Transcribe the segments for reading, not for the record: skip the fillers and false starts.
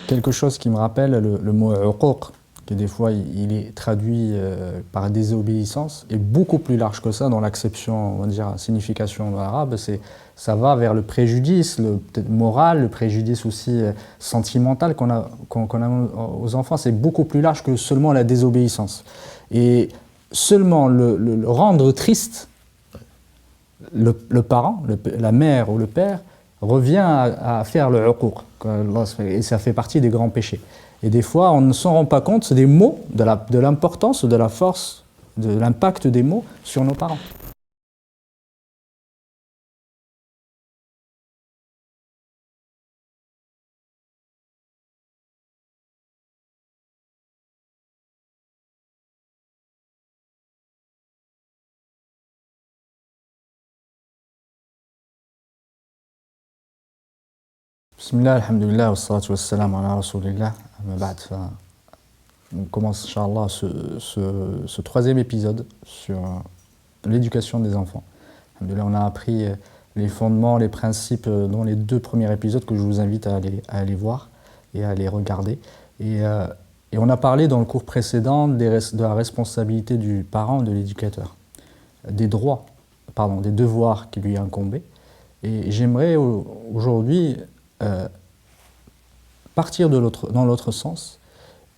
quelque chose qui me rappelle le mot uquq, qui des fois il est traduit par désobéissance, est beaucoup plus large que ça dans l'acception, on va dire, signification dans l'arabe. Ça va vers le préjudice, peut-être moral, le préjudice aussi sentimental qu'on a aux enfants. C'est beaucoup plus large que seulement la désobéissance. Et seulement le rendre triste, le parent, la mère ou le père, revient à faire le uquq. Et ça fait partie des grands péchés. Et des fois, on ne s'en rend pas compte, c'est des mots, de l'importance, de la force, de l'impact des mots sur nos parents. Bismillah, alhamdulillah, wa salatu wa salam ala rasulillah, amma ba'd. On commence, Inch'Allah, ce troisième épisode sur l'éducation des enfants. Alhamdulillah, on a appris les fondements, les principes dans les 2 premiers épisodes que je vous invite à aller voir et à les regarder. Et on a parlé dans le cours précédent de la responsabilité du parent, de l'éducateur, des devoirs qui lui incombaient. Et j'aimerais aujourd'hui partir dans l'autre sens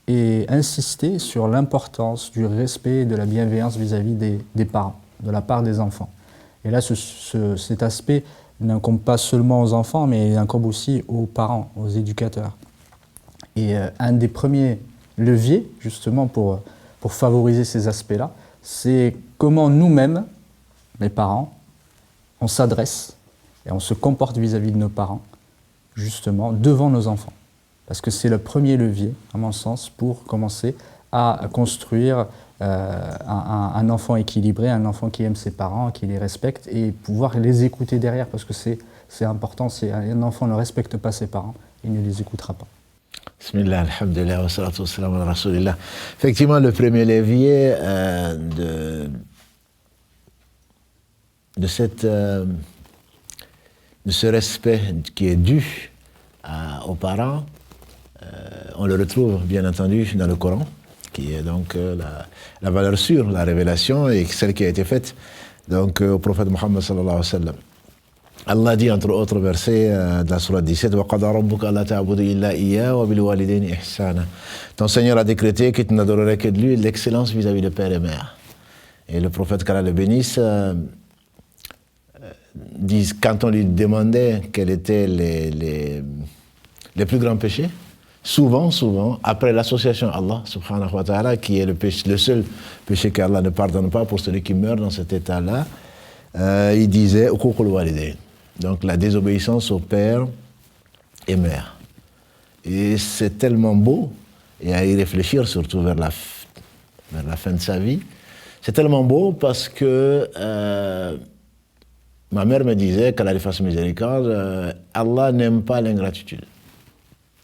et insister sur l'importance du respect et de la bienveillance vis-à-vis des parents, de la part des enfants. Et là, cet aspect n'incombe pas seulement aux enfants, mais il incombe aussi aux parents, aux éducateurs. Et un des premiers leviers, justement, pour favoriser ces aspects-là, c'est comment nous-mêmes, les parents, on s'adresse et on se comporte vis-à-vis de nos parents, justement, devant nos enfants. Parce que c'est le premier levier, à mon sens, pour commencer à construire un enfant équilibré, un enfant qui aime ses parents, qui les respecte, et pouvoir les écouter derrière, parce que c'est important. Si un enfant ne respecte pas ses parents, il ne les écoutera pas. Bismillah, alhamdulillah, wa salatu wa salam ala rasulillah. Effectivement, le premier levier de ce respect qui est dû aux parents, on le retrouve bien entendu dans le Coran, qui est donc la valeur sûre, la révélation, et celle qui a été faite donc, au prophète Muhammad sallallahu alayhi wa sallam. Allah dit entre autres versets dans la sourate 17 وَقَضَى رَبُّكَ أَلَّا تَعْبُدُوا إِلَّا إِيَّاهُ وَبِالْوَالِدَيْنِ إِحْسَانًا. Ton Seigneur a décrété que tu n'adorerais que de lui, l'excellence vis-à-vis de père et mère. Et le prophète qu'Allah le bénisse dit, quand on lui demandait quels étaient les plus grands péchés, souvent, après l'association à Allah subhanahu wa ta'ala, qui est le seul péché qu'Allah ne pardonne pas pour celui qui meurt dans cet état-là, il disait uququl walidayn, donc la désobéissance au père et mère. Et c'est tellement beau, et à y réfléchir surtout vers la fin de sa vie, c'est tellement beau parce que ma mère me disait, qu'Allah lui fasse miséricorde, Allah n'aime pas l'ingratitude.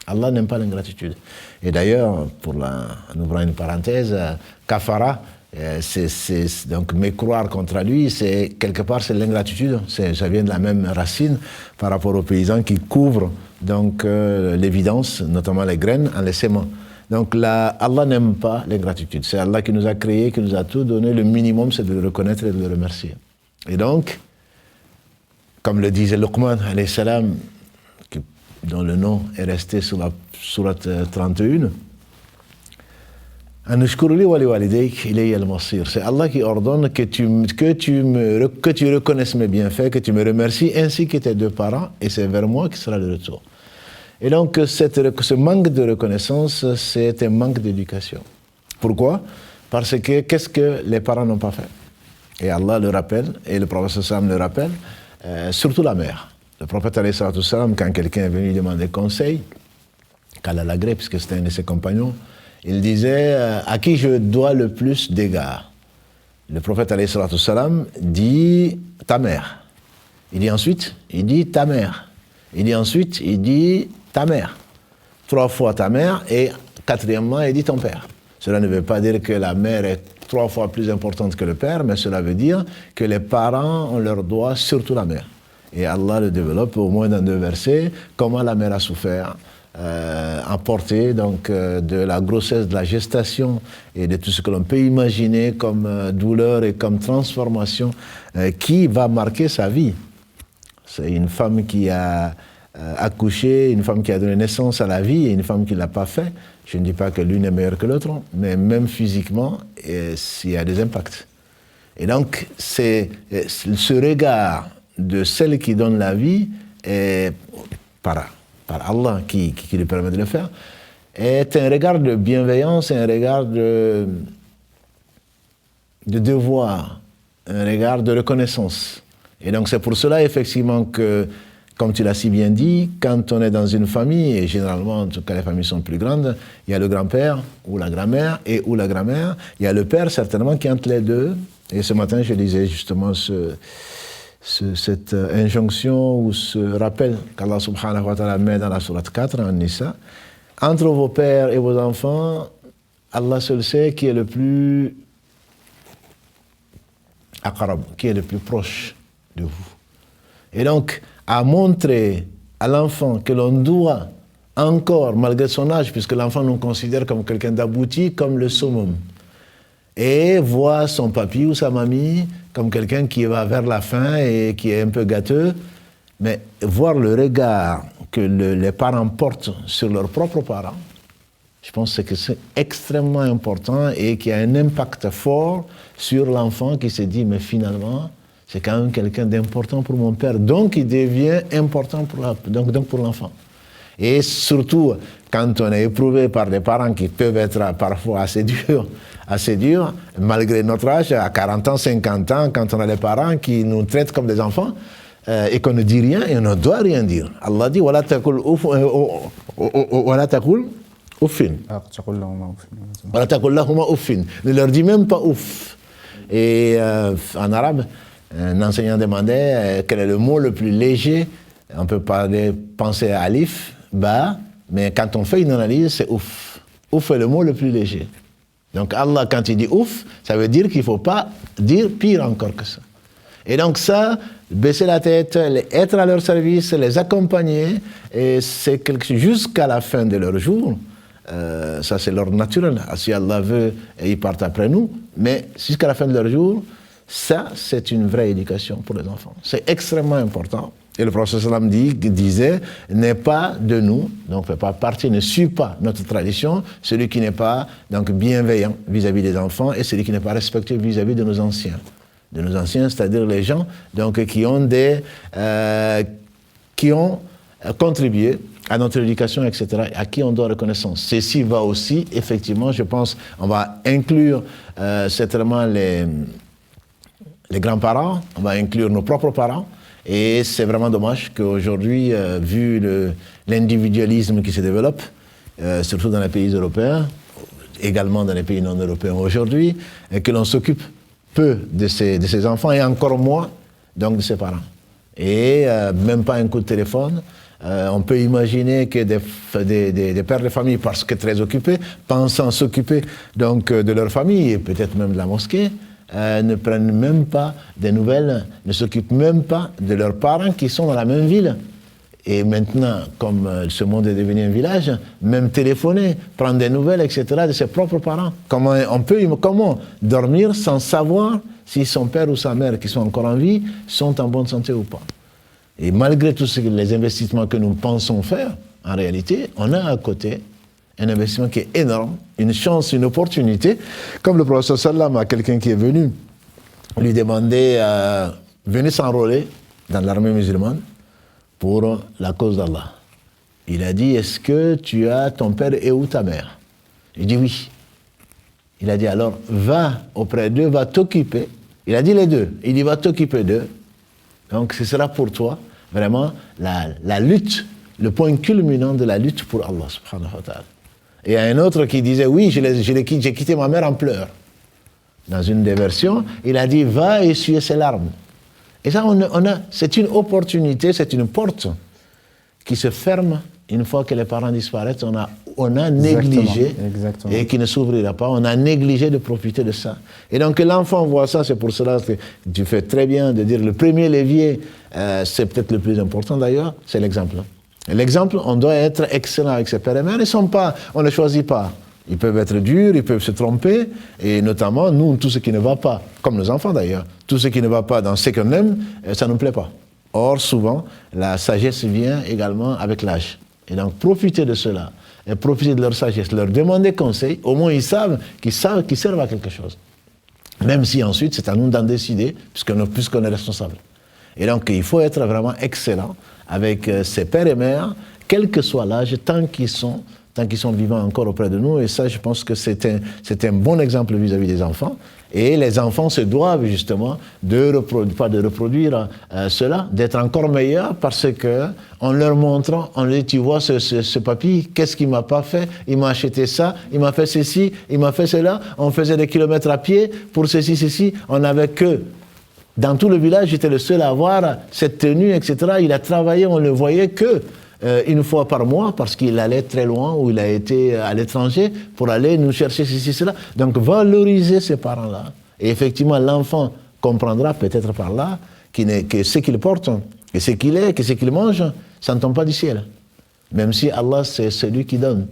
Allah n'aime pas l'ingratitude. Et d'ailleurs, en ouvrant une parenthèse, kafara, donc mécroire contre lui, quelque part c'est l'ingratitude, ça vient de la même racine par rapport aux paysans qui couvrent donc l'évidence, notamment les graines, en les sémant. Donc Allah n'aime pas l'ingratitude. C'est Allah qui nous a créés, qui nous a tout donné. Le minimum, c'est de le reconnaître et de le remercier. Et donc, comme le disait Luqman alayhi salam, dont le nom est resté sur la sourate 31, c'est Allah qui ordonne que tu reconnaisses mes bienfaits, que tu me remercies, ainsi que tes 2 parents, et c'est vers moi qui sera le retour. Et donc, ce manque de reconnaissance, c'est un manque d'éducation. Pourquoi? Parce que qu'est-ce que les parents n'ont pas fait? Et Allah le rappelle, et le prophète sallam le rappelle, surtout la mère. Le prophète alayhi sallam, quand quelqu'un est venu lui demander conseil, qu'Allah l'agrée, puisque c'était un de ses compagnons, il disait à qui je dois le plus d'égards. Le prophète alayhi sallam dit ta mère. Il dit ensuite, il dit ta mère. Il dit ensuite, il dit ta mère. 3 fois ta mère et 4e, il dit ton père. Cela ne veut pas dire que la mère est 3 fois plus importante que le père, mais cela veut dire que les parents, on leur doit surtout la mère. Et Allah le développe au moins dans 2 versets, comment la mère a souffert emporté donc, de la grossesse, de la gestation et de tout ce que l'on peut imaginer comme douleur et comme transformation qui va marquer sa vie. C'est une femme qui a accouché, une femme qui a donné naissance à la vie et une femme qui ne l'a pas fait. Je ne dis pas que l'une est meilleure que l'autre, mais même physiquement, il y a des impacts. Et donc, c'est ce regard de celle qui donne la vie, et par Allah qui lui permet de le faire, est un regard de bienveillance, un regard de devoir, un regard de reconnaissance. Et donc c'est pour cela effectivement que, comme tu l'as si bien dit, quand on est dans une famille, et généralement, en tout cas les familles sont plus grandes, il y a le grand-père ou la grand-mère ou la grand-mère, il y a le père certainement qui est entre les deux. Et ce matin, je lisais justement cette injonction ou ce rappel qu'Allah subhanahu wa ta'ala met dans la sourate 4, en Nisa. Entre vos pères et vos enfants, Allah seul sait qui est le plus aqrab, qui est le plus proche de vous. Et donc, à montrer à l'enfant que l'on doit encore, malgré son âge, puisque l'enfant nous considère comme quelqu'un d'abouti, comme le summum, et voit son papy ou sa mamie comme quelqu'un qui va vers la fin et qui est un peu gâteux, mais voir le regard que les parents portent sur leurs propres parents, je pense que c'est extrêmement important et qui a un impact fort sur l'enfant qui se dit, mais finalement, c'est quand même quelqu'un d'important pour mon père, donc il devient important pour l'enfant. Et surtout, quand on est éprouvé par des parents qui peuvent être parfois assez durs, malgré notre âge, à 40 ans, 50 ans, quand on a des parents qui nous traitent comme des enfants, et qu'on ne dit rien, et on ne doit rien dire. Allah dit, وَلَا تَقُلْ أُفٍّ. وَلَا تَقُلْ لَهُمَا أُفٍّ. Ne leur dis même pas ouf. Et en arabe, un enseignant demandait quel est le mot le plus léger. On peut penser à alif, ba, mais quand on fait une analyse, c'est ouf. Ouf est le mot le plus léger. Donc Allah, quand il dit ouf, ça veut dire qu'il ne faut pas dire pire encore que ça. Et donc ça, baisser la tête, être à leur service, les accompagner, et c'est jusqu'à la fin de leur jour. Ça c'est l'ordre naturel. Si Allah veut, ils partent après nous. Mais jusqu'à la fin de leur jour, ça c'est une vraie éducation pour les enfants. C'est extrêmement important. Et le prophète sallam disait, n'est pas de nous, donc ne fait pas partie, ne suit pas notre tradition, celui qui n'est pas donc bienveillant vis-à-vis des enfants et celui qui n'est pas respectueux vis-à-vis de nos anciens. De nos anciens, c'est-à-dire les gens donc, qui ont contribué à notre éducation, etc., à qui on doit reconnaissance. Ceci va aussi, effectivement, je pense, on va inclure certainement les grands-parents, on va inclure nos propres parents, et c'est vraiment dommage qu'aujourd'hui, vu l'individualisme qui se développe, surtout dans les pays européens, également dans les pays non européens aujourd'hui, que l'on s'occupe peu de ses enfants et encore moins donc de ses parents. Et même pas un coup de téléphone. On peut imaginer que des pères de famille, parce que très occupés, pensant s'occuper donc de leur famille et peut-être même de la mosquée, ne prennent même pas des nouvelles, ne s'occupent même pas de leurs parents qui sont dans la même ville. Et maintenant, comme ce monde est devenu un village, même téléphoner, prendre des nouvelles, etc., de ses propres parents. Comment dormir sans savoir si son père ou sa mère, qui sont encore en vie, sont en bonne santé ou pas. Et malgré tous les investissements que nous pensons faire, en réalité, on a à côté un investissement qui est énorme, une chance, une opportunité. Comme le professeur Sallam a quelqu'un qui est venu lui demander, venez s'enrôler dans l'armée musulmane pour la cause d'Allah. Il a dit, est-ce que tu as ton père et ou ta mère? Il dit oui. Il a dit alors, va auprès d'eux, va t'occuper. Il a dit les deux. Il dit, va t'occuper d'eux. Donc ce sera pour toi vraiment la lutte, le point culminant de la lutte pour Allah subhanahu wa ta'ala. Et il y a un autre qui disait, oui, j'ai quitté ma mère en pleurs. Dans une des versions, il a dit, va essuyer ses larmes. Et ça, c'est une opportunité, c'est une porte qui se ferme une fois que les parents disparaissent. On a négligé, exactement. Et qui ne s'ouvrira pas, on a négligé de profiter de ça. Et donc l'enfant voit ça, c'est pour cela que tu fais très bien de dire le premier levier, c'est peut-être le plus important d'ailleurs, c'est l'exemple. L'exemple, on doit être excellent avec ses pères et mères. On ne les choisit pas. Ils peuvent être durs, ils peuvent se tromper, et notamment, nous, tout ce qui ne va pas, comme nos enfants d'ailleurs, tout ce qui ne va pas dans ce qu'on aime, ça ne nous plaît pas. Or, souvent, la sagesse vient également avec l'âge. Et donc, profitez de cela, et profitez de leur sagesse, leur demander conseil, au moins ils savent qu'ils servent à quelque chose. Même si ensuite, c'est à nous d'en décider, puisqu'on est responsable. Et donc, il faut être vraiment excellent avec ses pères et mères, quel que soit l'âge, tant qu'ils sont vivants encore auprès de nous. Et ça, je pense que c'est un bon exemple vis-à-vis des enfants. Et les enfants se doivent justement pas de reproduire cela, d'être encore meilleurs, parce que en leur montrant, on leur dit, tu vois ce papy, qu'est-ce qu'il m'a pas fait? Il m'a acheté ça, il m'a fait ceci, il m'a fait cela. On faisait des kilomètres à pied pour ceci. On n'avait que... Dans tout le village, j'étais le seul à avoir cette tenue, etc. Il a travaillé, on ne le voyait que une fois par mois, parce qu'il allait très loin, ou il a été à l'étranger, pour aller nous chercher ceci, cela. Donc, valoriser ces parents-là. Et effectivement, l'enfant comprendra peut-être par là que ce qu'il porte, que ce qu'il est, que ce qu'il mange, ça ne tombe pas du ciel. Même si Allah, c'est celui qui donne.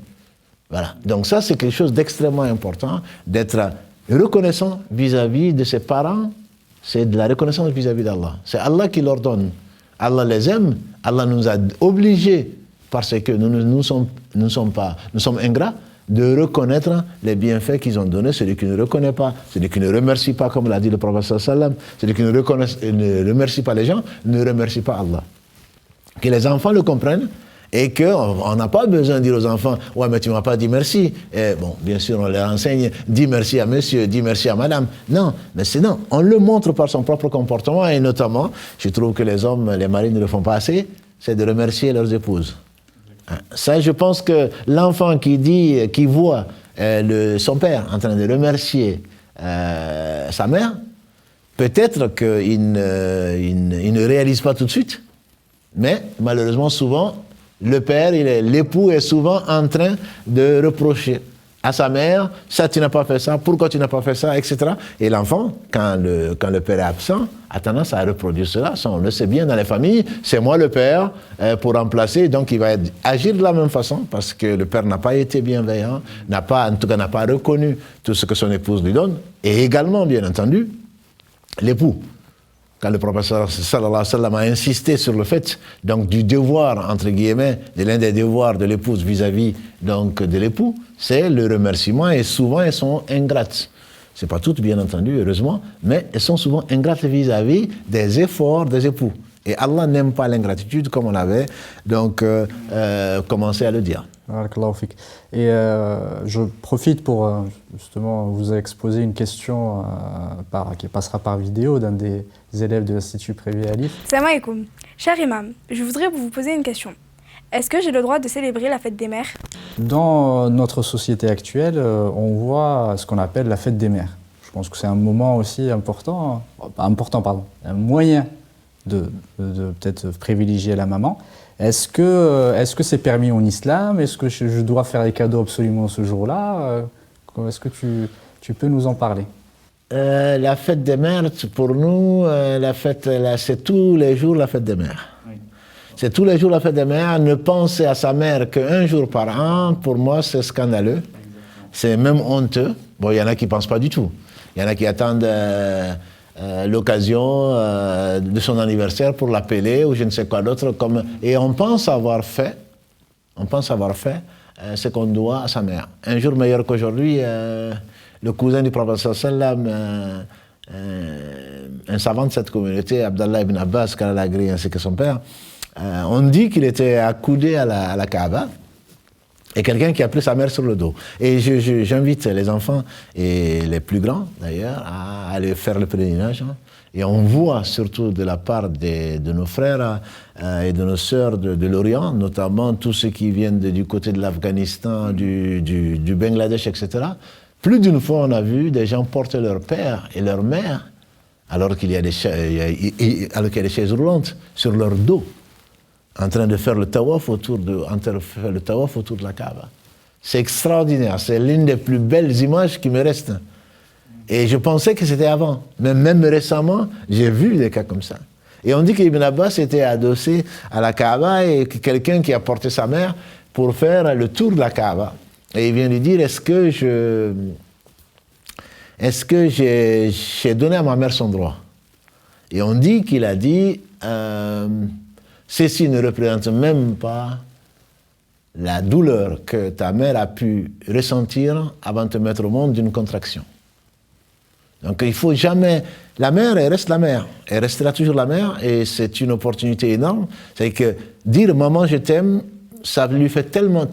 Voilà. Donc ça, c'est quelque chose d'extrêmement important, d'être reconnaissant vis-à-vis de ses parents. C'est de la reconnaissance vis-à-vis d'Allah. C'est Allah qui leur donne. Allah les aime. Allah nous a obligés, parce que nous sommes ingrats, de reconnaître les bienfaits qu'ils ont donnés. Celui qui ne reconnaît pas, celui qui ne remercie pas, comme l'a dit le prophète sallallahu alayhi wa sallam, celui qui ne remercie pas les gens, ne remercie pas Allah. Que les enfants le comprennent, et qu'on n'a pas besoin de dire aux enfants « Ouais, mais tu ne m'as pas dit merci ». Bon, bien sûr, on leur enseigne « Dis merci à monsieur, dis merci à madame ». Non, mais c'est non. On le montre par son propre comportement, et notamment, je trouve que les hommes, les maris ne le font pas assez, c'est de remercier leurs épouses. Ça, je pense que l'enfant qui voit son père en train de remercier sa mère, peut-être qu'il ne réalise pas tout de suite, mais malheureusement, souvent, le père, l'époux est souvent en train de reprocher à sa mère, ça tu n'as pas fait ça, pourquoi tu n'as pas fait ça, etc. Et l'enfant, quand le père est absent, a tendance à reproduire cela. Ça, on le sait bien dans les familles, c'est moi le père pour remplacer, donc il va agir de la même façon, parce que le père n'a pas été bienveillant, n'a pas reconnu tout ce que son épouse lui donne, et également, bien entendu, l'époux. Quand le prophète sallallahu alayhi wa sallam a insisté sur le fait donc, du devoir, entre guillemets, de l'un des devoirs de l'épouse vis-à-vis donc, de l'époux, c'est le remerciement, et souvent elles sont ingrates. Ce n'est pas toutes, bien entendu, heureusement, mais elles sont souvent ingrates vis-à-vis des efforts des époux. Et Allah n'aime pas l'ingratitude, comme on avait donc commencé à le dire. Et je profite pour justement vous exposer une question qui passera par vidéo d'un des élèves de l'Institut Prévey Alif. Salam alaikum. Cher imam, je voudrais vous poser une question. Est-ce que j'ai le droit de célébrer la fête des mères? Dans notre société actuelle, on voit ce qu'on appelle la fête des mères. Je pense que c'est un moment aussi important, un moyen de peut-être privilégier la maman. Est-ce que c'est permis en islam? Est-ce que je dois faire des cadeaux absolument ce jour-là? Est-ce que tu peux nous en parler? La fête des mères, pour nous, c'est tous les jours la fête des mères. Oui. C'est tous les jours la fête des mères. Ne penser à sa mère qu'un jour par an, pour moi, c'est scandaleux. C'est même honteux. Bon, il y en a qui ne pensent pas du tout. Il y en a qui attendent l'occasion de son anniversaire pour l'appeler ou je ne sais quoi d'autre. Et on pense avoir fait ce qu'on doit à sa mère. Un jour meilleur qu'aujourd'hui, le cousin du prophète sallam, un savant de cette communauté, Abdallah ibn Abbas, Karalagri, ainsi que son père, on dit qu'il était accoudé à la Kaaba, et quelqu'un qui a pris sa mère sur le dos. Et j'invite les enfants, et les plus grands d'ailleurs, à aller faire le pèlerinage. Et on voit surtout de la part de nos frères et de nos sœurs de l'Orient, notamment tous ceux qui viennent du côté de l'Afghanistan, du Bangladesh, etc. Plus d'une fois, on a vu des gens porter leur père et leur mère, alors qu'il y a des chaises roulantes, sur leur dos, en train de faire le tawaf autour de la Kaaba. C'est extraordinaire, c'est l'une des plus belles images qui me restent. Et je pensais que c'était avant. Mais même récemment, j'ai vu des cas comme ça. Et on dit qu'Ibn Abbas était adossé à la Kaaba et que quelqu'un qui a porté sa mère pour faire le tour de la Kaaba. Et il vient lui dire, est-ce que j'ai donné à ma mère son droit? Et on dit qu'il a dit, ceci ne représente même pas la douleur que ta mère a pu ressentir avant de te mettre au monde d'une contraction. Donc il ne faut jamais... La mère, elle reste la mère. Elle restera toujours la mère et c'est une opportunité énorme. C'est que dire « maman, je t'aime », ça lui fait tellement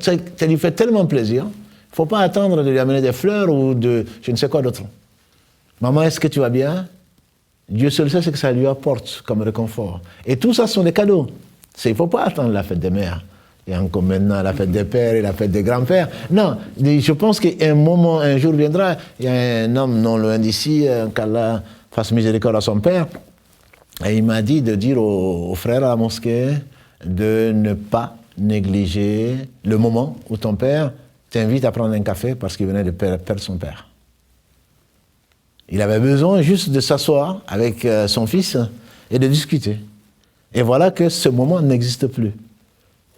plaisir. Il ne faut pas attendre de lui amener des fleurs ou de je ne sais quoi d'autre. « Maman, est-ce que tu vas bien ?» Dieu seul sait ce que ça lui apporte comme réconfort. Et tout ça sont des cadeaux. Il ne faut pas attendre la fête des mères. Et encore maintenant la fête des pères et la fête des grands-pères. Non, je pense un jour viendra, il y a un homme non loin d'ici, qu'Allah fasse miséricorde à son père, et il m'a dit de dire aux frères à la mosquée de ne pas négliger le moment où ton père t'invite à prendre un café parce qu'il venait de perdre son père. Il avait besoin juste de s'asseoir avec son fils et de discuter. Et voilà que ce moment n'existe plus.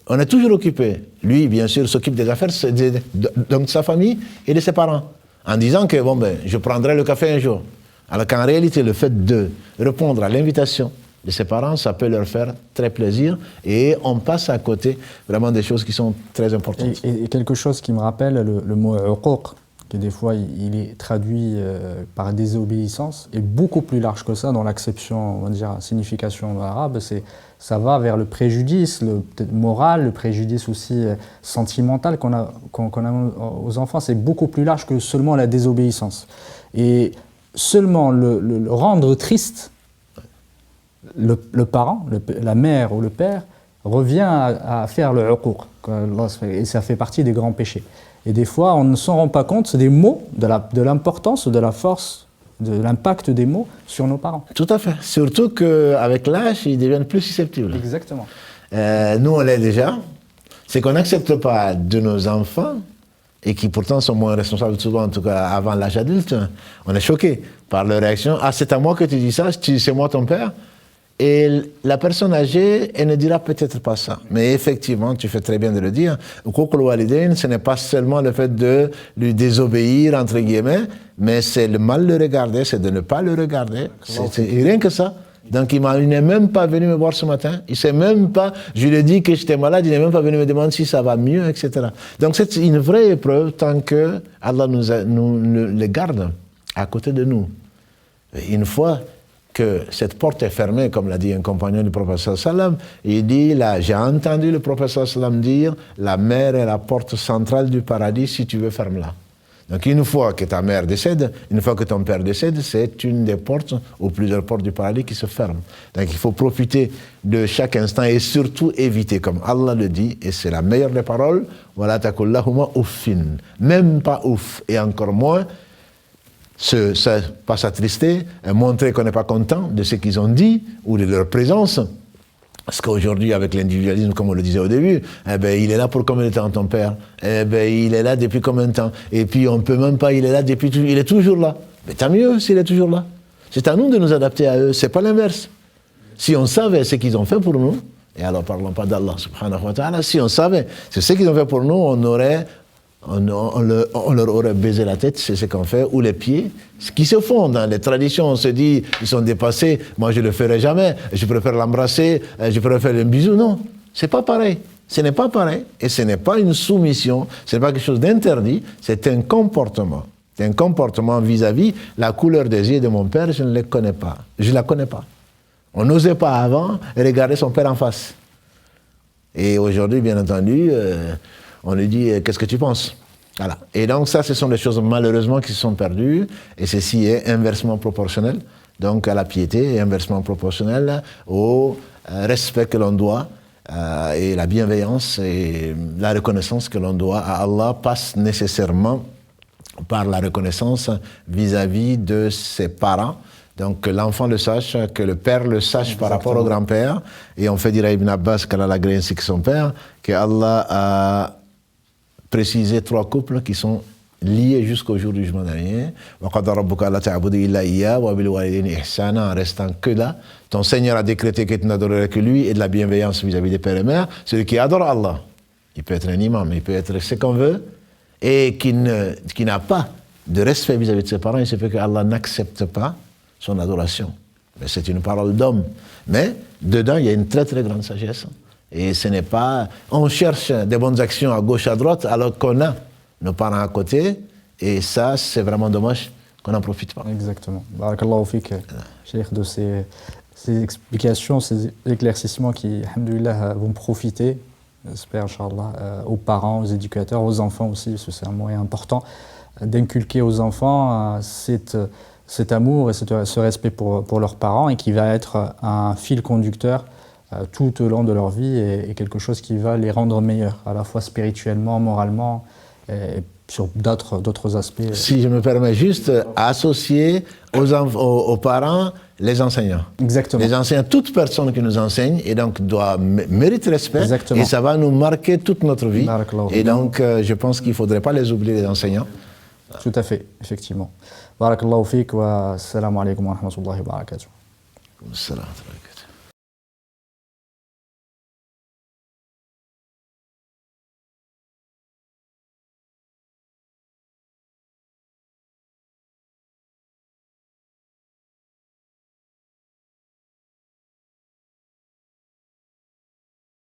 On est toujours occupé. Lui, bien sûr, s'occupe des affaires de sa famille et de ses parents, en disant que je prendrai le café un jour. Alors qu'en réalité, le fait de répondre à l'invitation de ses parents, ça peut leur faire très plaisir et on passe à côté vraiment des choses qui sont très importantes. Et quelque chose qui me rappelle le mot « uquq », qui des fois il est traduit par désobéissance, est beaucoup plus large que ça dans l'acception, on va dire, signification arabe. Ça va vers le préjudice, peut-être moral, le préjudice aussi sentimental qu'on a aux enfants. C'est beaucoup plus large que seulement la désobéissance. Et seulement le rendre triste, le parent, la mère ou le père, revient à faire le uquq. Et ça fait partie des grands péchés. Et des fois, on ne s'en rend pas compte, c'est des mots, de l'importance, de la force, de l'impact des mots sur nos parents. Tout à fait. Surtout qu'avec l'âge, ils deviennent plus susceptibles. Exactement. Nous, on l'est déjà. C'est qu'on n'accepte pas de nos enfants, et qui pourtant sont moins responsables souvent, en tout cas avant l'âge adulte. On est choqué par leur réaction. Ah, c'est à moi que tu dis ça, c'est moi ton père. Et la personne âgée, elle ne dira peut-être pas ça. Mais effectivement, tu fais très bien de le dire. Uquq al-walidayn, ce n'est pas seulement le fait de lui désobéir, entre guillemets, mais c'est le mal le regarder, c'est de ne pas le regarder. C'est rien que ça. Donc il n'est même pas venu me voir ce matin. Il sait même pas, je lui ai dit que j'étais malade, il n'est même pas venu me demander si ça va mieux, etc. Donc c'est une vraie épreuve tant que Allah nous le garde à côté de nous. Et une fois que cette porte est fermée, comme l'a dit un compagnon du prophète sallam, il dit, là, j'ai entendu le prophète sallam dire, la mère est la porte centrale du paradis, si tu veux, ferme-la. Donc une fois que ta mère décède, une fois que ton père décède, c'est une des portes, ou plusieurs portes du paradis qui se ferment. Donc il faut profiter de chaque instant et surtout éviter, comme Allah le dit, et c'est la meilleure des paroles, « Wala taqul lahuma uffin » même pas ouf, et encore moins pas s'attrister, montrer qu'on n'est pas content de ce qu'ils ont dit ou de leur présence. Parce qu'aujourd'hui, avec l'individualisme, comme on le disait au début, il est là pour combien de temps, ton père? Il est là depuis combien de temps? Et puis on ne peut même pas, il est là depuis toujours, il est toujours là. Mais tant mieux s'il est toujours là. C'est à nous de nous adapter à eux, c'est pas l'inverse. Si on savait ce qu'ils ont fait pour nous, et alors parlons pas d'Allah subhanahu wa ta'ala, si on savait ce qu'ils ont fait pour nous, on leur aurait baisé la tête, c'est ce qu'on fait, ou les pieds. Ce qui se font dans les traditions, on se dit, ils sont dépassés, moi je ne le ferai jamais, je préfère l'embrasser, je préfère faire un bisou. Non, c'est pas pareil. Ce n'est pas pareil, et ce n'est pas une soumission, ce n'est pas quelque chose d'interdit, c'est un comportement. C'est un comportement vis-à-vis la couleur des yeux de mon père, je ne les connais pas. Je ne la connais pas. On n'osait pas avant regarder son père en face. Et aujourd'hui, bien entendu, on lui dit, qu'est-ce que tu penses? Voilà. Et donc ça, ce sont des choses malheureusement qui se sont perdues, et ceci est inversement proportionnel, donc à la piété, et inversement proportionnel au respect que l'on doit, et la bienveillance et la reconnaissance que l'on doit à Allah passe nécessairement par la reconnaissance vis-à-vis de ses parents. Donc que l'enfant le sache, que le père le sache. Exactement. Par rapport au grand-père, et on fait dire à Ibn Abbas qu'Allah l'a agréé ainsi que son père, que Allah a préciser 3 couples qui sont lié jusqu'au jour du jugement dernier. En restant que là, ton Seigneur a décrété que tu n'adorerais que lui et de la bienveillance vis-à-vis des pères et mères. Celui qui adore Allah, il peut être un imam, il peut être ce qu'on veut, et qui n'a pas de respect vis-à-vis de ses parents, il se peut que Allah n'accepte pas son adoration. Mais c'est une parole d'homme. Mais dedans, il y a une très très grande sagesse. Et ce n'est pas... On cherche des bonnes actions à gauche, à droite, alors qu'on a nos parents à côté. Et ça, c'est vraiment dommage qu'on n'en profite pas. Exactement. Barakallahu fik, Cheikh, de ces explications, ces éclaircissements qui, alhamdoulilah, vont profiter, j'espère, Inch'Allah, aux parents, aux éducateurs, aux enfants aussi, parce que c'est un moyen important d'inculquer aux enfants cet amour et ce respect pour leurs parents, et qui va être un fil conducteur tout au long de leur vie, et quelque chose qui va les rendre meilleurs, à la fois spirituellement, moralement, et sur d'autres aspects. Si je me permets juste, associer aux parents les enseignants. Exactement. Les enseignants, toute personne qui nous enseigne, et donc mérite respect. Exactement. Et ça va nous marquer toute notre vie. Barakallahu. Et donc, je pense qu'il ne faudrait pas les oublier, les enseignants. Tout à fait, effectivement. Barakallahu fik wa assalamu alaikum wa rahmatullahi wa barakatuh. Salam.